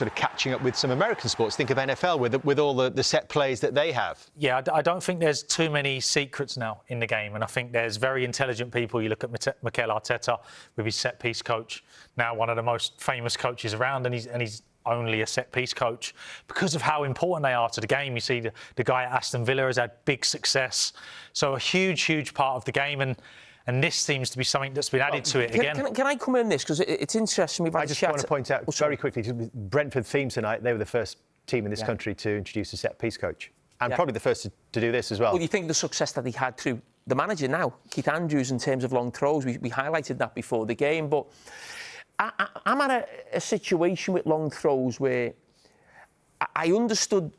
sort of catching up with some American sports. Think of NFL with all the set plays that they have. Yeah, I don't think there's too many secrets now in the game, and I think there's very intelligent people. You look at Mikel Arteta with his set-piece coach, now one of the most famous coaches around, and he's only a set-piece coach because of how important they are to the game. You see the guy at Aston Villa has had big success, so a huge part of the game, and this seems to be something that's been added to it again. Can I come in this? Because it's interesting. I just want to point out very quickly, Brentford theme tonight, they were the first team in this country to introduce a set-piece coach. And probably the first to do this as well. Well, you think the success that he had through the manager now, Keith Andrews, in terms of long throws, we highlighted that before the game. But I'm at a situation with long throws where I understood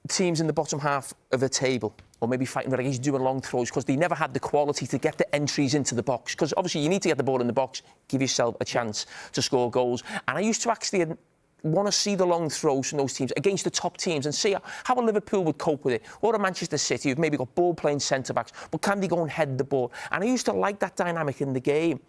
teams in the bottom half of the table, or maybe fighting relegation, doing long throws because they never had the quality to get the entries into the box. Because obviously you need to get the ball in the box, give yourself a chance to score goals. And I used to actually want to see the long throws from those teams against the top teams and see how a Liverpool would cope with it, or a Manchester City who've maybe got ball-playing centre-backs, but can they go and head the ball? And I used to like that dynamic in the game.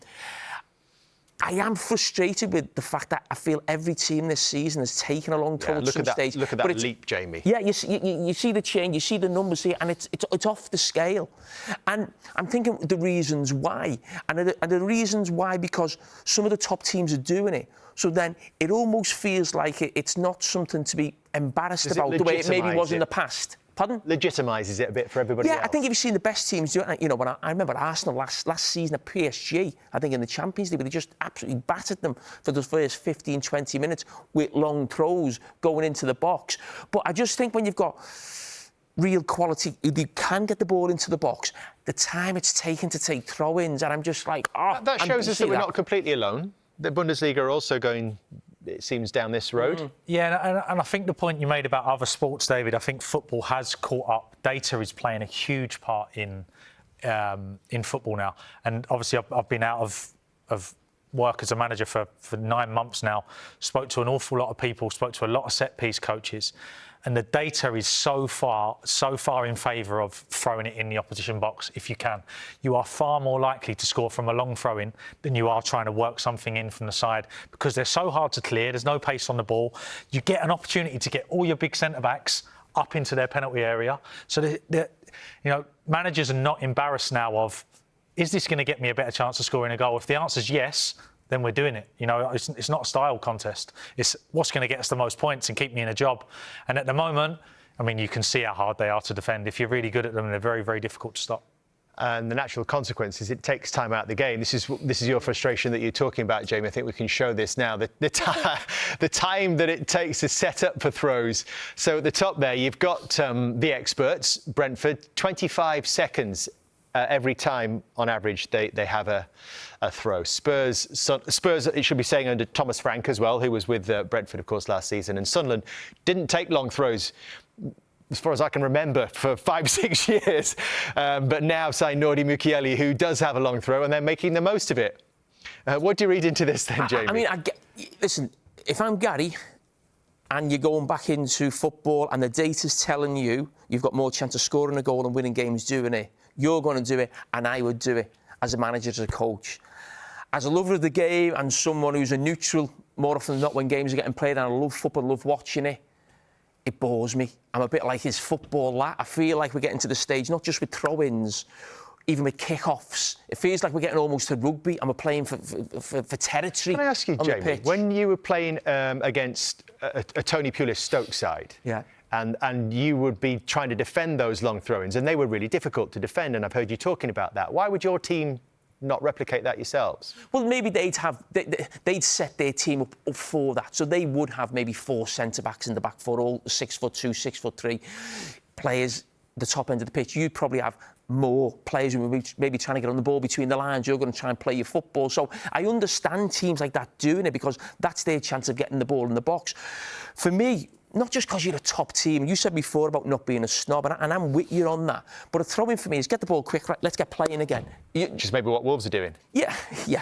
I am frustrated with the fact that I feel every team this season has taken a long throw at some stage. Look at that leap, Jamie. Yeah, you see the change, you see the numbers here, and it's off the scale. And I'm thinking the reasons why. And the reasons why, because some of the top teams are doing it. So then it almost feels like it's not something to be embarrassed about the way it maybe was in the past. Pardon? Legitimises it a bit for everybody else. Yeah, I think if you've seen the best teams do it, you know, when I remember Arsenal last season at PSG, I think in the Champions League, they just absolutely battered them for the first 15, 20 minutes with long throws going into the box. But I just think when you've got real quality, you can get the ball into the box, the time it's taken to take throw-ins, and I'm just like, That shows us that we're not completely alone. The Bundesliga are also going, it seems, down this road. Yeah, and I think the point you made about other sports, David, I think football has caught up. Data is playing a huge part in football now. And obviously I've been out of work as a manager for 9 months now, spoke to an awful lot of people, spoke to a lot of set-piece coaches. And the data is so far in favour of throwing it in the opposition box if you can. You are far more likely to score from a long throw-in than you are trying to work something in from the side because they're so hard to clear. There's no pace on the ball. You get an opportunity to get all your big centre-backs up into their penalty area. So, managers are not embarrassed now of, is this going to get me a better chance of scoring a goal? If the answer is yes, then we're doing it. You know, it's not a style contest. It's what's going to get us the most points and keep me in a job. And at the moment, I mean, you can see how hard they are to defend. If you're really good at them, they're very, very difficult to stop. And the natural consequence is it takes time out of the game. This is your frustration that you're talking about, Jamie. I think we can show this now. The time that it takes to set up for throws. So at the top there, you've got the experts, Brentford, 25 seconds every time, on average, they have a throw. Spurs, it should be saying, under Thomas Frank as well, who was with Brentford, of course, last season. And Sunderland didn't take long throws, as far as I can remember, for 5-6 years. But now sign Nordi Mukiele, who does have a long throw, and they're making the most of it. What do you read into this then, Jamie? I mean, listen, if I'm Gary and you're going back into football and the data's telling you you've got more chance of scoring a goal and winning games doing it, you're going to do it, and I would do it as a manager, as a coach. As a lover of the game and someone who's a neutral more often than not when games are getting played, and I love football, love watching it, it bores me. I'm a bit like his football lad. I feel like we're getting to the stage, not just with throw-ins, even with kick-offs. It feels like we're getting almost to rugby and we're playing for territory. Can I ask you, Jamie, when you were playing against a Tony Pulis Stoke side, and you would be trying to defend those long throw-ins, and they were really difficult to defend, and I've heard you talking about that. Why would your team not replicate that yourselves? Well, maybe they'd set their team up for that. So they would have maybe 4 centre-backs in the back four, all 6'2", 6'3" players, the top end of the pitch. You'd probably have more players who were maybe trying to get on the ball between the lines. You're going to try and play your football. So I understand teams like that doing it because that's their chance of getting the ball in the box. For me, not just because you're a top team. You said before about not being a snob, and I'm with you on that. But a throw-in for me is get the ball quick, right, let's get playing again. Just maybe what Wolves are doing. Yeah,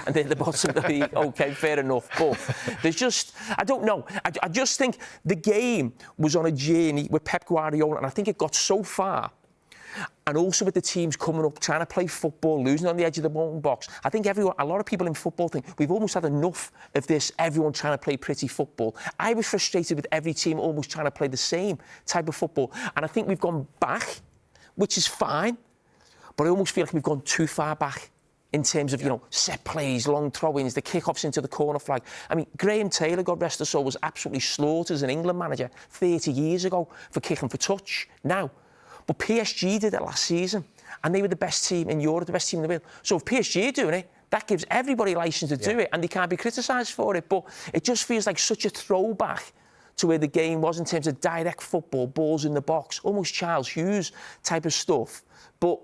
and they're the bottom of the league. OK, fair enough. But there's just, I don't know. I just think the game was on a journey with Pep Guardiola, and I think it got so far And also with the teams coming up, trying to play football, losing on the edge of the own box. I think a lot of people in football think we've almost had enough of this, everyone trying to play pretty football. I was frustrated with every team almost trying to play the same type of football. And I think we've gone back, which is fine, but I almost feel like we've gone too far back in terms of, you know, set plays, long throw-ins, the kick-offs into the corner flag. I mean, Graham Taylor, God rest his soul, was absolutely slaughtered as an England manager 30 years ago for kicking for touch now. But PSG did it last season, and they were the best team in Europe, the best team in the world. So if PSG are doing it, that gives everybody a licence to do it, and they can't be criticised for it. But it just feels like such a throwback to where the game was in terms of direct football, balls in the box, almost Charles Hughes type of stuff. But